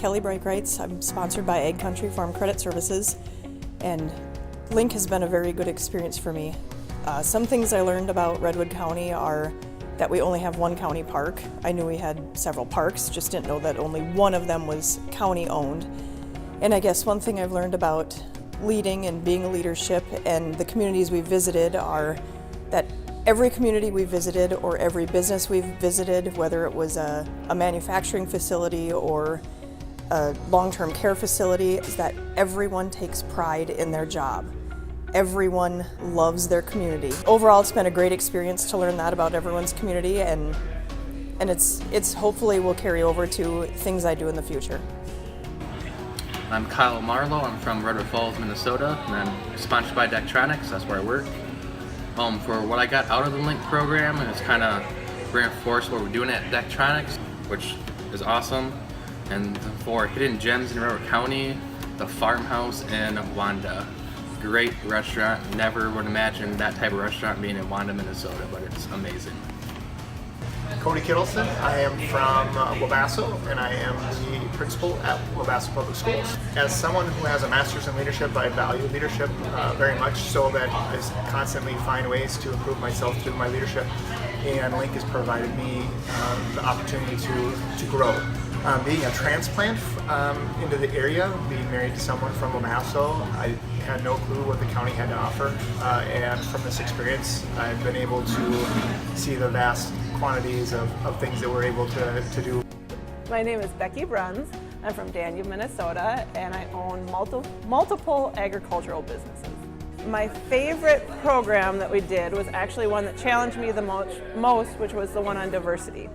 Kelly Brakerites. I'm sponsored by Ag Country Farm Credit Services, and LINC has been a very good experience for me. Some things I learned about Redwood County are that we only have one county park. I knew we had several parks, just didn't know that only one of them was county owned. And I guess one thing I've learned about leading and being a leadership and the communities we've visited are that every community we visited or every business we've visited, whether it was a manufacturing facility or a long-term care facility, is that everyone takes pride in their job. Everyone loves their community. Overall, it's been a great experience to learn that about everyone's community, and it's hopefully will carry over to things I do in the future. I'm Kyle Marlowe. I'm from Redwood Falls, Minnesota, and I'm sponsored by Daktronics. That's where I work. For what I got out of the LINC program, and it's kind of reinforced what we're doing at Daktronics, which is awesome. And for hidden gems in Redwood County, the Farmhouse in Wanda. Great restaurant. Never would imagine that type of restaurant being in Wanda, Minnesota, but it's amazing. Cody Kittleson. I am from Wabasso, and I am the principal at Wabasso Public Schools. As someone who has a master's in leadership, I value leadership very much, so that I constantly find ways to improve myself through my leadership. And LINC has provided me the opportunity to grow. Being a transplant into the area, being married to someone from Wabasso, I had no clue what the county had to offer, and from this experience I've been able to see the vast quantities of things that we're able to do. My name is Becky Bruns. I'm from Danube, Minnesota, and I own multiple agricultural businesses. My favorite program that we did was actually one that challenged me the most, which was the one on diversity.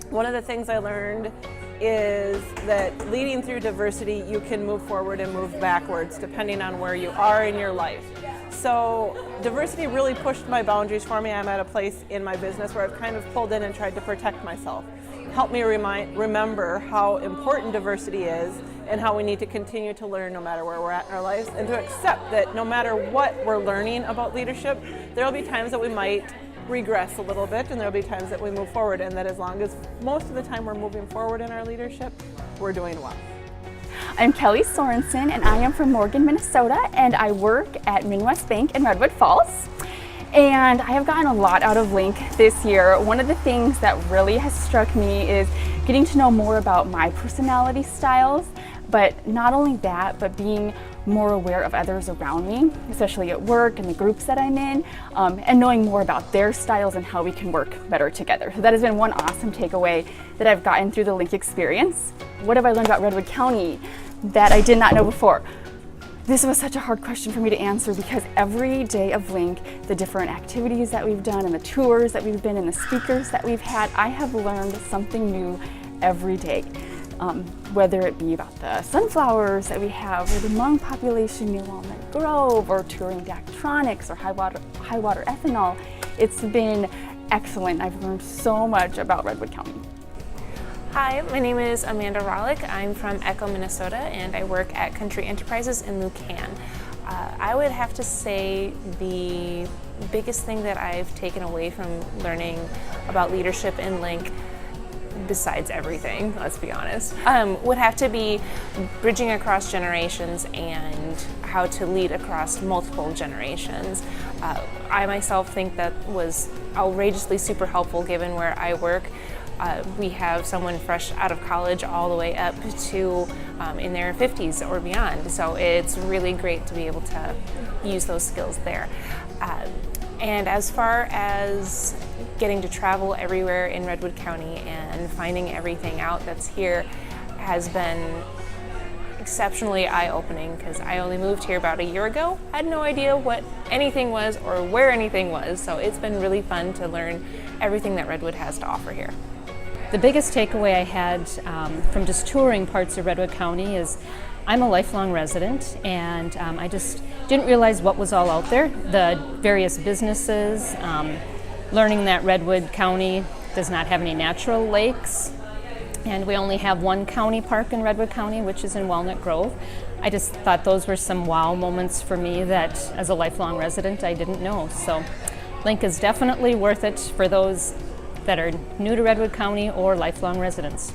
One of the things I learned is that leading through diversity, you can move forward and move backwards depending on where you are in your life. So diversity really pushed my boundaries for me. I'm at a place in my business where I've kind of pulled in and tried to protect myself. Helped me remember how important diversity is and how we need to continue to learn no matter where we're at in our lives, and to accept that no matter what we're learning about leadership, there will be times that we might regress a little bit, and there will be times that we move forward, and that as long as most of the time we're moving forward in our leadership, we're doing well. I'm Kelly Sorensen, and I am from Morgan, Minnesota, and I work at Midwest Bank in Redwood Falls. And I have gotten a lot out of LINC this year. One of the things that really has struck me is getting to know more about my personality styles, but not only that, but being more aware of others around me, especially at work and the groups that I'm in, and knowing more about their styles and how we can work better together. So that has been one awesome takeaway that I've gotten through the LINC experience. What have I learned about Redwood County that I did not know before? This was such a hard question for me to answer, because every day of LINC, the different activities that we've done and the tours that we've been and the speakers that we've had, I have learned something new every day. Whether it be about the sunflowers that we have, or the Hmong population near Walnut Grove, or touring Daktronics or high water ethanol, it's been excellent. I've learned so much about Redwood County. Hi, my name is Amanda Rollick. I'm from Echo, Minnesota, and I work at Country Enterprises in Lucan. I would have to say the biggest thing that I've taken away from learning about leadership in LINC, besides everything, let's be honest, would have to be bridging across generations and how to lead across multiple generations. I myself think that was outrageously super helpful given where I work. We have someone fresh out of college all the way up to in their 50s or beyond, so it's really great to be able to use those skills there. And as far as getting to travel everywhere in Redwood County and finding everything out that's here has been exceptionally eye-opening, because I only moved here about a year ago. I had no idea what anything was or where anything was, so it's been really fun to learn everything that Redwood has to offer here. The biggest takeaway I had from just touring parts of Redwood County is I'm a lifelong resident, and I just didn't realize what was all out there, the various businesses, learning that Redwood County does not have any natural lakes, and we only have one county park in Redwood County, which is in Walnut Grove. I just thought those were some wow moments for me that, as a lifelong resident, I didn't know. So LINC is definitely worth it for those that are new to Redwood County or lifelong residents.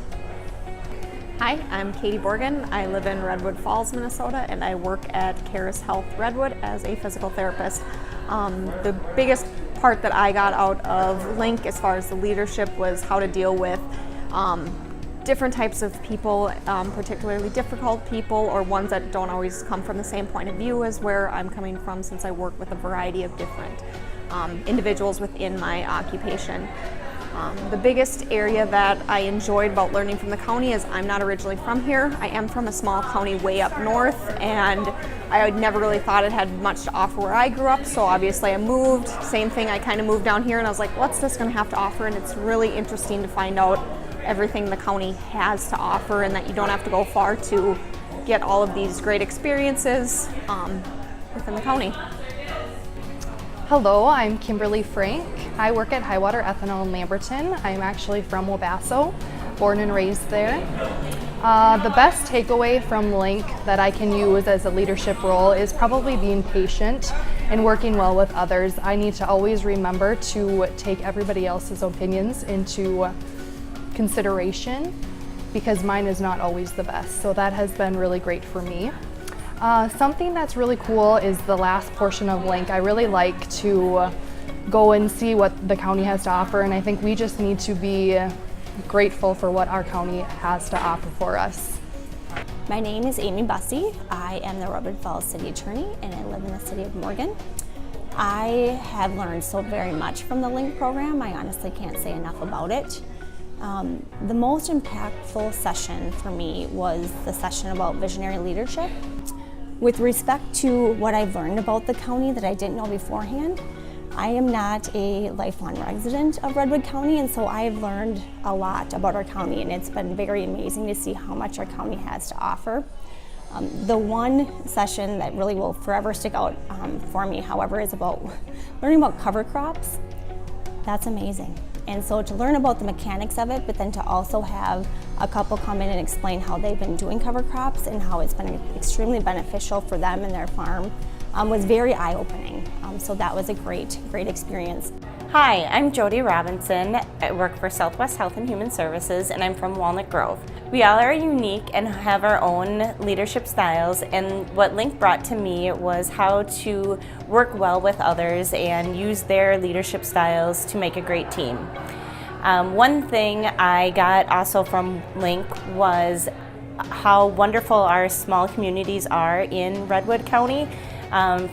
Hi, I'm Katie Borgen. I live in Redwood Falls, Minnesota, and I work at Caris Health Redwood as a physical therapist. The biggest part that I got out of LINC as far as the leadership was how to deal with different types of people, particularly difficult people or ones that don't always come from the same point of view as where I'm coming from, since I work with a variety of different individuals within my occupation. The biggest area that I enjoyed about learning from the county is I'm not originally from here. I am from a small county way up north, and I never really thought it had much to offer where I grew up, so obviously I moved. Same thing, I kind of moved down here and I was like, what's this going to have to offer? And it's really interesting to find out everything the county has to offer, and that you don't have to go far to get all of these great experiences within the county. Hello, I'm Kimberly Frank. I work at Highwater Ethanol in Lamberton. I'm actually from Wabasso, born and raised there. The best takeaway from LINC that I can use as a leadership role is probably being patient and working well with others. I need to always remember to take everybody else's opinions into consideration, because mine is not always the best. So that has been really great for me. Something that's really cool is the last portion of LINC. I really like to go and see what the county has to offer, and I think we just need to be grateful for what our county has to offer for us. My name is Amy Bussey. I am the Redwood Falls City Attorney, and I live in the city of Morgan. I have learned so very much from the LINC program. I honestly can't say enough about it. The most impactful session for me was the session about visionary leadership. With respect to what I've learned about the county that I didn't know beforehand, I am not a lifelong resident of Redwood County, and so I've learned a lot about our county, and it's been very amazing to see how much our county has to offer. The one session that really will forever stick out for me, however, is about learning about cover crops. That's amazing. And so to learn about the mechanics of it, but then to also have a couple come in and explain how they've been doing cover crops and how it's been extremely beneficial for them and their farm was very eye-opening. So that was a great experience. Hi, I'm Jody Robinson. I work for Southwest Health and Human Services, and I'm from Walnut Grove. We all are unique and have our own leadership styles, and what LINC brought to me was how to work well with others and use their leadership styles to make a great team. One thing I got also from LINC was how wonderful our small communities are in Redwood County.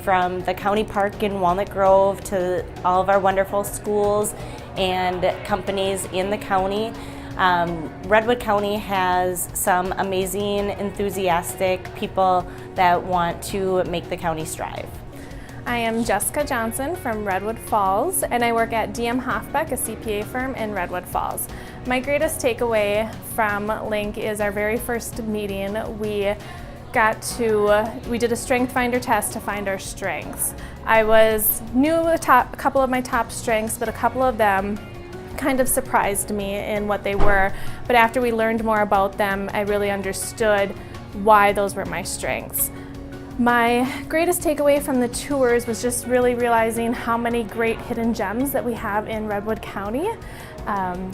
From the county park in Walnut Grove to all of our wonderful schools and companies in the county. Redwood County has some amazing, enthusiastic people that want to make the county strive. I am Jessica Johnson from Redwood Falls, and I work at DM Hoffbeck, a CPA firm in Redwood Falls. My greatest takeaway from LINC is our very first meeting. We did a strength finder test to find our strengths. I knew a couple of my top strengths, but a couple of them kind of surprised me in what they were. But after we learned more about them, I really understood why those were my strengths. My greatest takeaway from the tours was just really realizing how many great hidden gems that we have in Redwood County.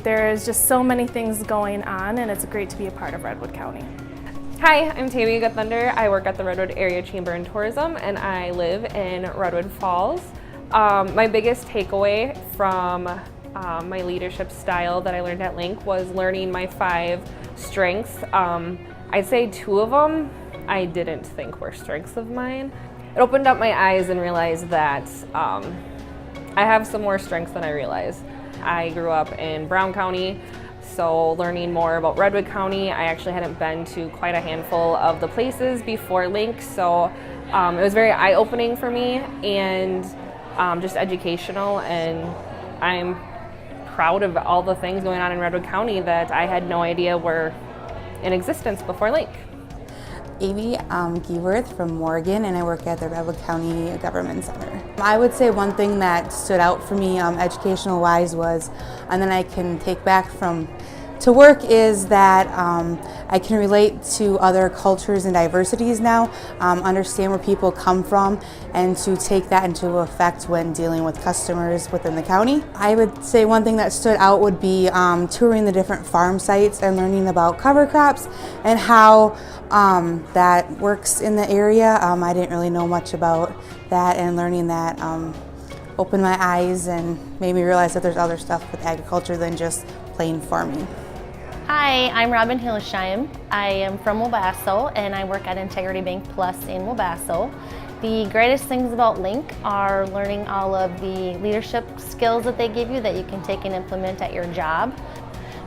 There's just so many things going on, and it's great to be a part of Redwood County. Hi, I'm Tammy Goodthunder. I work at the Redwood Area Chamber and Tourism, and I live in Redwood Falls. My biggest takeaway from my leadership style that I learned at LINC was learning my 5 strengths. I'd say 2 of them I didn't think were strengths of mine. It opened up my eyes and realized that I have some more strengths than I realized. I grew up in Brown County, so learning more about Redwood County, I actually hadn't been to quite a handful of the places before LINC, so it was very eye-opening for me and just educational, and I'm proud of all the things going on in Redwood County that I had no idea were in existence before LINC. Amy Geworth from Morgan, and I work at the Redwood County Government Center. I would say one thing that stood out for me educational-wise was, and then I can take back from to work is that I can relate to other cultures and diversities now, understand where people come from, and to take that into effect when dealing with customers within the county. I would say one thing that stood out would be touring the different farm sites and learning about cover crops and how that works in the area. I didn't really know much about that, and learning that opened my eyes and made me realize that there's other stuff with agriculture than just plain farming. Hi, I'm Robin Hillesheim. I am from Wabasso and I work at Integrity Bank Plus in Wabasso. The greatest things about LINC are learning all of the leadership skills that they give you that you can take and implement at your job.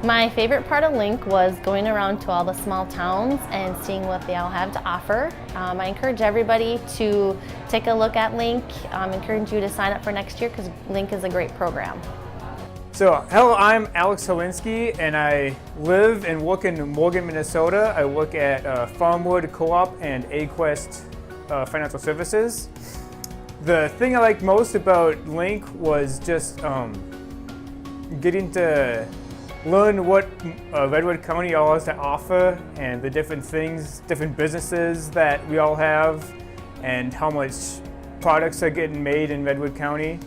My favorite part of LINC was going around to all the small towns and seeing what they all have to offer. I encourage everybody to take a look at LINC. Encourage you to sign up for next year because LINC is a great program. So, hello, I'm Alex Holinsky and I live and work in Morgan, Minnesota. I work at Farmwood Co-op and AqueQuest Financial Services. The thing I liked most about LINC was just getting to learn what Redwood County all has to offer and the different things, different businesses that we all have and how much products are getting made in Redwood County.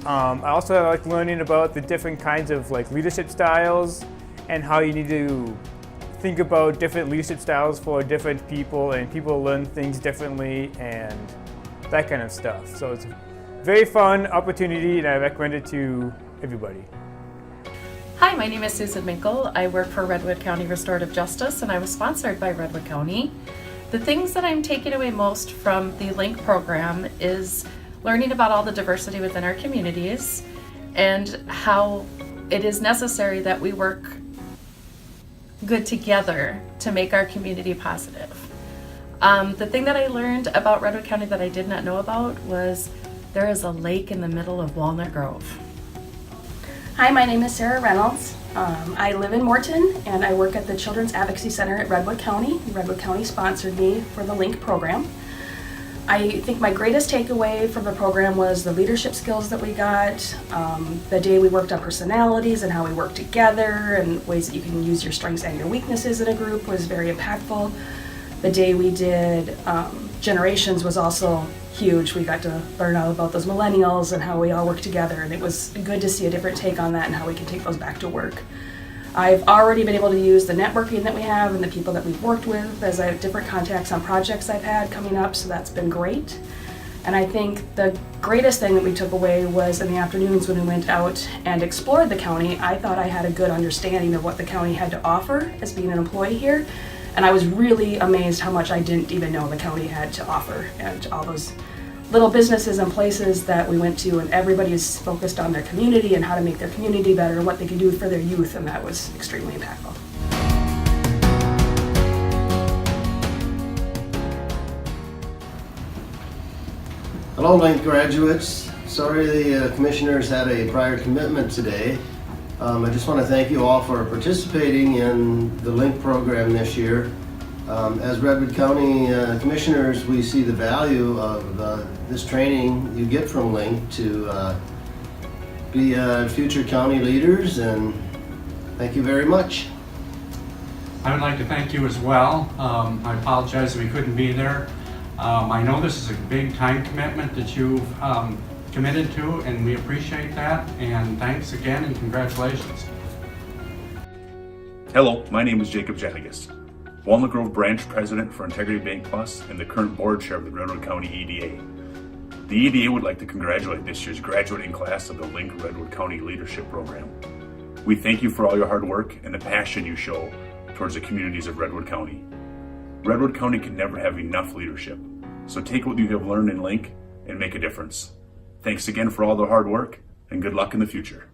I also like learning about the different kinds of leadership styles and how you need to think about different leadership styles for different people, and people learn things differently and that kind of stuff. So it's a very fun opportunity and I recommend it to everybody. Hi, my name is Susan Minkle. I work for Redwood County Restorative Justice and I was sponsored by Redwood County. The things that I'm taking away most from the LINC program is learning about all the diversity within our communities and how it is necessary that we work good together to make our community positive. The thing that I learned about Redwood County that I did not know about was there is a lake in the middle of Walnut Grove. Hi, my name is Sarah Reynolds. I live in Morton and I work at the Children's Advocacy Center at Redwood County. Redwood County sponsored me for the LINC program. I think my greatest takeaway from the program was the leadership skills that we got, the day we worked on personalities and how we work together and ways that you can use your strengths and your weaknesses in a group was very impactful. The day we did generations was also huge. We got to learn all about those millennials and how we all work together, and it was good to see a different take on that and how we can take those back to work. I've already been able to use the networking that we have and the people that we've worked with as I have different contacts on projects I've had coming up, so that's been great. And I think the greatest thing that we took away was in the afternoons when we went out and explored the county, I thought I had a good understanding of what the county had to offer as being an employee here. And I was really amazed how much I didn't even know the county had to offer, and all those little businesses and places that we went to, and everybody's focused on their community and how to make their community better and what they can do for their youth, and that was extremely impactful. Hello, LINC graduates. Sorry the commissioners had a prior commitment today. I just want to thank you all for participating in the LINC program this year. As Redwood County commissioners, we see the value of this training you get from LINC to be future county leaders, and thank you very much. I would like to thank you as well. I apologize that we couldn't be there. I know this is a big time commitment that you've committed to, and we appreciate that, and thanks again and congratulations. Hello, my name is Jacob Janigas, Walnut Grove Branch President for Integrity Bank Plus and the current Board Chair of the Redwood County EDA. The EDA would like to congratulate this year's graduating class of the LINC Redwood County Leadership Program. We thank you for all your hard work and the passion you show towards the communities of Redwood County. Redwood County can never have enough leadership, so take what you have learned in LINC and make a difference. Thanks again for all the hard work, and good luck in the future.